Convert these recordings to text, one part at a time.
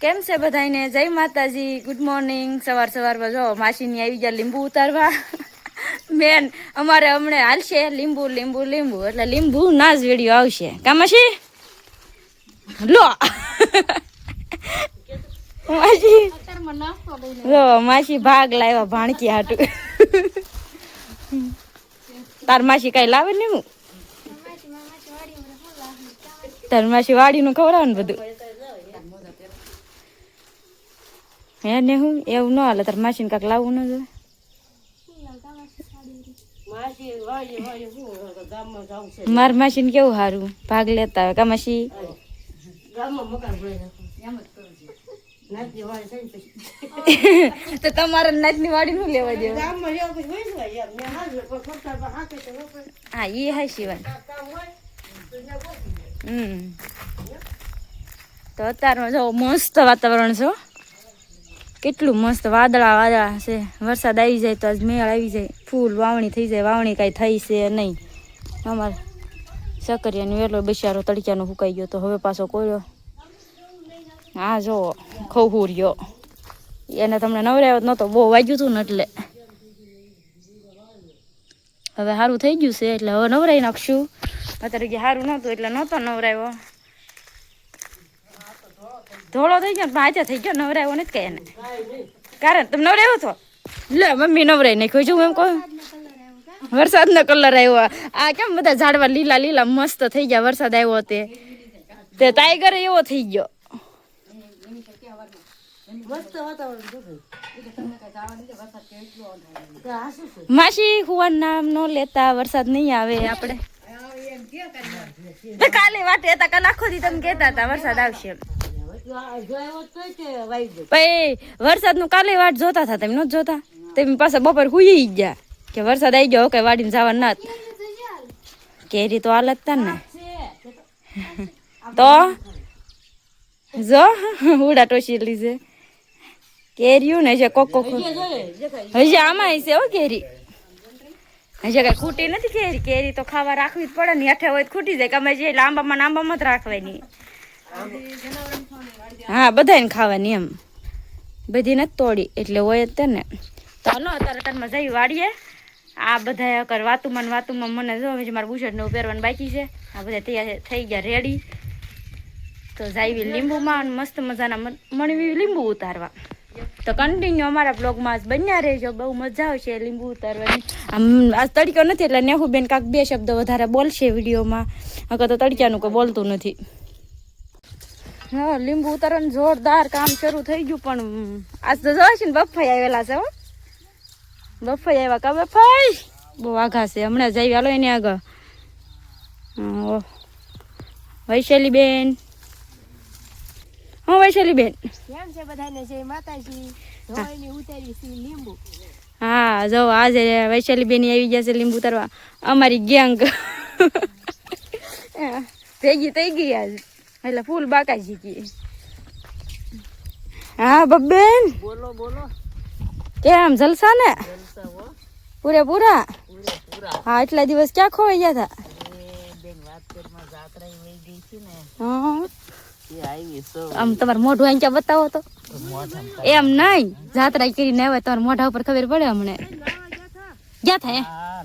કેમ છે બધાને? જય માતાજી, ગુડ મોર્નિંગ. સવારમાં જો માસીની આવી ગયા લીંબુ ઉતારવા. બેન અમારે હમણે હાલશે લીંબુ એટલે લીંબુ ના જ વેડિયો આવશે. કા માસી? લો માસી જો માસી ભાગ લાવ્યા ભાણકી હાટુ. તાર માસી કઈ લાવે ને? હું તાર માસી વાડીનું ખવડાવે ને બધું. હે ને હું એવું ન હાલે. તાર માસીને કાંક લાવવું ન જોઈએ? માર માસીને કેવું સારું ભાગ લેતા હોય. કા માસી? તો તમારે નાચની વાડી નું લેવા દેવું. હા એ હા શિવાન. તો અત્યારમાં જો મસ્ત વાતાવરણ છે. કેટલું મસ્ત વાદળા છે. વરસાદ આવી જાય તો આજ મેળ આવી જાય. ફૂલ વાવણી થઈ જાય. વાવણી કાંઈ થઈ છે નહીં. અમારે સકરિયાની વેલો બિચારો તડક્યાનો ફૂંકાઈ ગયો તો હવે પાછો કોયો. હા જો ખવહુર્યો એને તમને નવરાવ્યો નહોતો. બહુ વાગ્યું હતું ને એટલે હવે સારું થઈ ગયું છે. એટલે હવે નવરાઈ નાખશું. અત્યારે કે સારું નહોતું એટલે નહોતો નવરાવ્યો. ધોળો થઈ ગયો પણ આજે થઈ ગયો. નવરાવ્યો નથી કઈ એને કારણ તમે નવરાવ્યો છો. લે મમ્મી નવરાઈ નાખ્યો છું એમ કહું. વરસાદનો કલર આવ્યો. આ કેમ બધા ઝાડવા લીલા લીલા મસ્ત થઈ ગયા. વરસાદ આવ્યો તે ટાઈગર એવો થઈ ગયો. માસી હુવાન નામ નો લેતા વરસાદ નહીં આવે. આપણે કાલે વાટે હતા કાલ આખો દી તમે કેતા હતા વરસાદ આવશે. વરસાદ નું કાલે વાટ જોતા હતા. તમે નથી જોતા? તમે પાછા બપોર હુઈ ગયા કે વરસાદ આવી ગયો કઈ વાડીને જવા ના. કેરી તો હાલત તા ને તો જો ઉડા ટોસી લીધે કેરીયું ને છે. કોક હજી આમાં છે હો કેરી. હજી કઈ ખૂટી નથી કેરી. કેરી તો ખાવા રાખવી જ પડે ને. હેઠે હોય ખૂટી જાય. અમે જે લાંબામાં જ રાખવાની. હા બધાને ખાવાની એમ. બધી નથી તોડી એટલે હોય જ તે ને. તો હાલો અત્યારે તનમાં જઈ વાડીએ. આ બધા અકર વાતુમાં મને જો મારા બુશર્ટને પહેરવાનું બાકી છે. આ બધા તૈયાર થઈ ગયા રેડી. તો જાવી લીંબુમાં મસ્ત મજાના મણવી લીંબુ ઉતારવા. તો કન્ટિન્યુ અમારા બ્લોગમાં બન્યા રહેજો. બહુ મજા આવશે લીંબુ ઉતારવાની. આમ આજ તડક્યો નથી એટલે નેહુબેન કાંક બે શબ્દ વધારે બોલશે વિડીયોમાં. અગર તો તડક્યાનું કોઈ બોલતું નથી. હા લીંબુ ઉતારવાનું જોરદાર કામ શરૂ થઈ ગયું. પણ આજ તો જોઈશે ને બફાઈ આવેલા છે. હો બફાઈ આવ્યા. કા બફાઈ બહુ આઘા છે. હમણાં જઈ હાલો એને આગળ. વૈશાલી બેન. હું વૈશાલી બેન કેમ છે બધાને? જય માતાજી. ઉતારી છે લીંબુ. હા જો આજે વૈશાલી બેન આવી ગયા છે લીંબુ ઉતારવા. અમારી ગેંગ ભેગી થઈ ગઈ આજ. એટલે ફૂલ બાકા શીખી. હા બબ્બેન બોલો બોલો. કેમ જલસા ને? પૂરેપૂરા. હા એટલા દિવસ ક્યાં ખોવાઈ ગયા હતા? આમ તમારે મોઢું અહીં ક્યાં બતાવો તો. એમ નહીં જાત્રા કરીને આવે તમારા મોઢા ઉપર ખબર પડે. હમણે ગયા થાય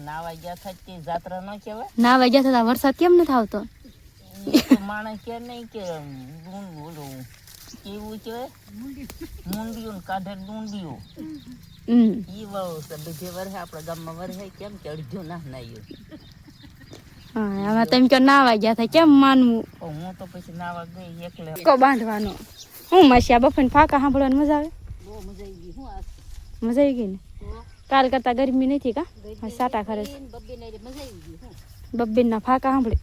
નાવા ગયા થાય. જાત્રા ન કહેવાય. નાવા ગયા હતા. વરસાદ કેમ નથી આવતો? માણસ કે નહીં કે કેવું કહેવાય મુંડિયું કાઢે ડુંડિયું. ઈ વાવ બીજે વર્ષે આપણા ગામમાં વર્ષે કેમ કે અડધું ના નાયું. હા હવે તમે ક્યાં નાવા ગયા હતા કેમ માનવું? હું તો પછી નાવા ગઈ એકલે. કો બાંધવાનો હું માસી આ બફાઈને ફાકા સાંભળવાની મજા આવે. બહુ મજા આવી ગઈ. હું મજા આવી ગઈ ને. કાલ કરતા ગરમી નથી કા? સાટા ખરે બબ્બેન ના ફાકા સાંભળે.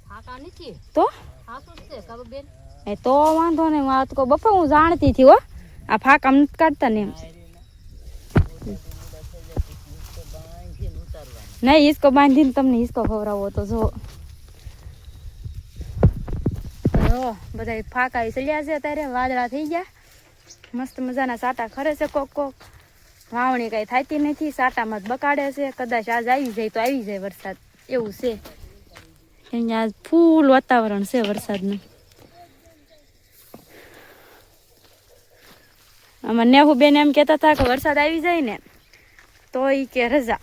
ફાકા નથી તો એ તો વાંધો ને. આ તો બપા હું જાણતી હતી. હો આ ફાકા નથી કાઢતા ને એમ. નહીં હિસકો બાંધીને તમને હિસકો ખવડાવો તો જો બધા ફાકા ચડ્યા છે. અત્યારે વાદળા થઈ ગયા. મસ્ત મજાના સાટા ખરે છે. કોક કોક વાવણી કઈ થતી નથી. સાટામાં જ બકાડે છે. કદાચ આજ આવી જાય તો આવી જાય વરસાદ એવું છે. અહીંયા ફૂલ વાતાવરણ છે વરસાદનું. આમાં નેહુ બેન એમ કહેતા હતા કે વરસાદ આવી જાય ને તો ઈ કે રજા,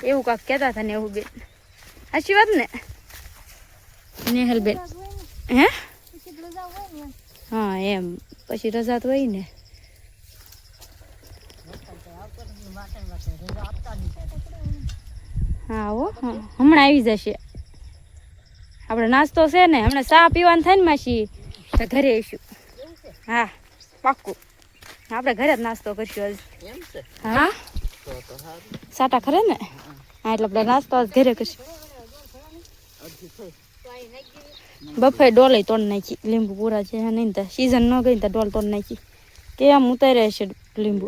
એવું કાંક કહેતા હતા નેહુ બેન. સાચી વાત ને નેહલ બેન? હે હા એમ, પછી રજા તો હોય ને. હા હો, હમણાં આવી જશે. આપણે નાસ્તો છે ને, હમણાં ચા પીવાનું થાય ને માસી તો ઘરે આવીશું. હા પાક્કું, આપણે ઘરે જ નાસ્તો કરશું આજ. હા સાટા ખરે ને, હા એટલે આપણે નાસ્તો આજ ઘરે કરશું. બફાઈ ડોલે તોડ નાખી, લીંબુ પૂરા છે નહીં તો સીઝન ન ગઈ તો ડોલ તોડ નાખી. કેમ ઉતાર્યા છે લીંબુ.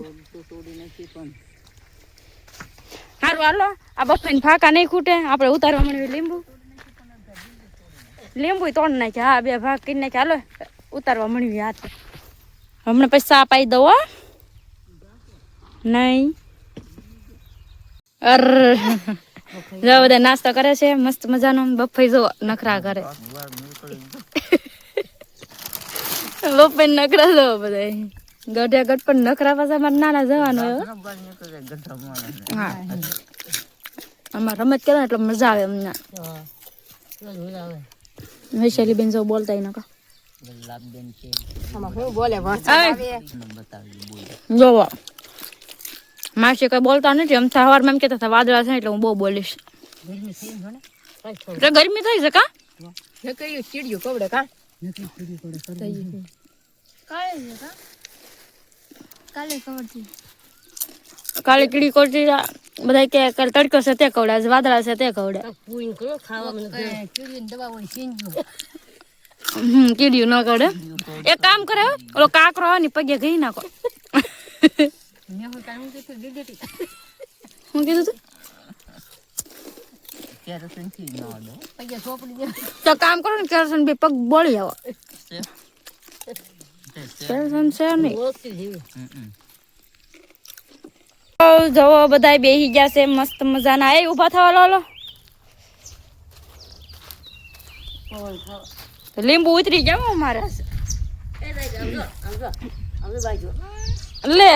સારું હાલો, આ બફાઈને ફાંકા નહીં ખૂટે, આપણે ઉતારવા મળ્યું લીંબુ. લીંબુ તોડ નાખ્યા, હા 2 ભાગ કરી નાખ્યા. હાલો ઉતારવા મળ્યું હાથ. હમણાં પછી ચા પાઈ દઉં. નહીં અર જો બધા નાસ્તો કરે છે મસ્ત મજાનો. બફાઈ જો નખરા કરે, બફાઈ નખરા જો બધા ગઢે ગઢ પણ નખરા પાછા મારે નાના જવાનું હોય. હા અમારે રમત કરે એટલે મજા આવે અમને. વૈશાલી બેન જો બોલતા નકા જોવો માસી કઈ બોલતા નથી. આમ સવારમાં એમ કહેતા હતા વાદળા છે એટલે હું બહુ બોલીશ. ગરમી થઈ છે કા ચીડિયું કવડે કા કાલે કીડી કોટી બધા કે કાલે તડકો છે તે કવડે, આજ વાદળા છે તે કવડે. કીડીયું ન કવડે. એક કામ કરે, ઓલો કાકરો હોય ને પગે ઘી નાખો. શું કીધું તું? તો કામ કરો ને કેરોસીન બી પગ બોળી આવો. કેરોસીન છે નહીં. જવો બધા બેસી ગયા છે મસ્ત મજાના. એ ઉભા થવા લો. લીંબુ ઉતરી જાવ મારે લે.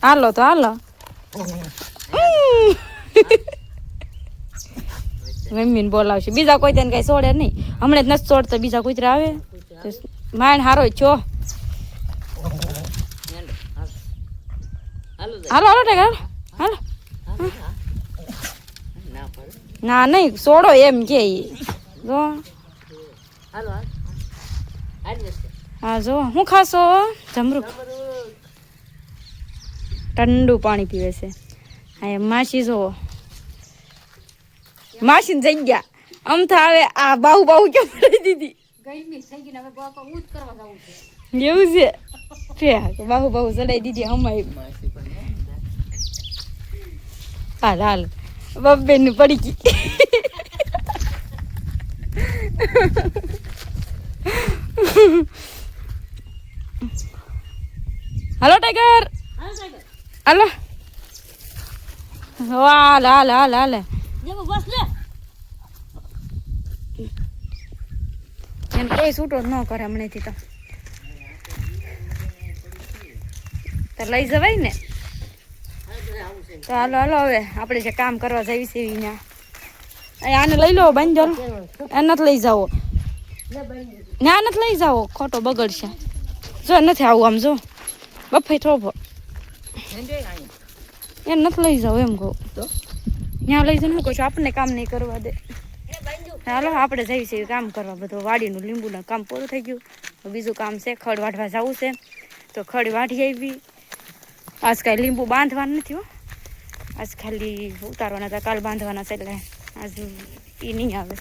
હાલો તો હાલો. મમ્મીને બોલાવશે, બીજા કોઈ તેને કઈ છોડે નહીં. હમણાં જ નથી છોડતા, બીજા કુતરા આવે માણ હારો છો. હાલો હાલો ટેક હાલો. ના નહીં છોડો એમ કે જો. હા જો હું ખાશો? જમરૂખ ઠંડુ પાણી પીવે છે. હા માસી જોવો, માસી ને જગ્યા અમથા આવે. આ બાહુ કેમ પડી દીધી? એવું છે બાહુ ચડાઈ દીધી હમાય. હાલ હાલ બબ્બે ની પડી ગઈ. હાલો ટાઈગર હાલો. હાલ હાલ હાલ હાલ એમ કોઈ છૂટો જ ન કરે હમણાંથી. તો લઈ જવાય ને. તો હાલો હાલો હવે આપણે જે કામ કરવા જઈએ છીએ અહીંયા. આને લઈ લો બાંધો. એને નથી લઈ જાવો, ના નથી લઈ જાવો, ખોટો બગડશે. જો નથી આવું આમ જો બફાઈ થોભો એને નથી લઈ જાવ એમ કહું. ત્યાં લઈ જઈને કહું છું આપણને કામ નહીં કરવા દે. હાલો આપણે જઈએ છીએ કામ કરવા. બધું વાડીનું લીંબુનું કામ પૂરું થઈ ગયું. બીજું કામ છે ખડ વાઢવા જવું છે તો ખડ વાઢી આવી. આજ કાંઈ લીંબુ બાંધવાનું નથી હો, આજ ખાલી ઉતારવાના હતા, કાલ બાંધવાના છે એટલે આજ એ નહીં આવે.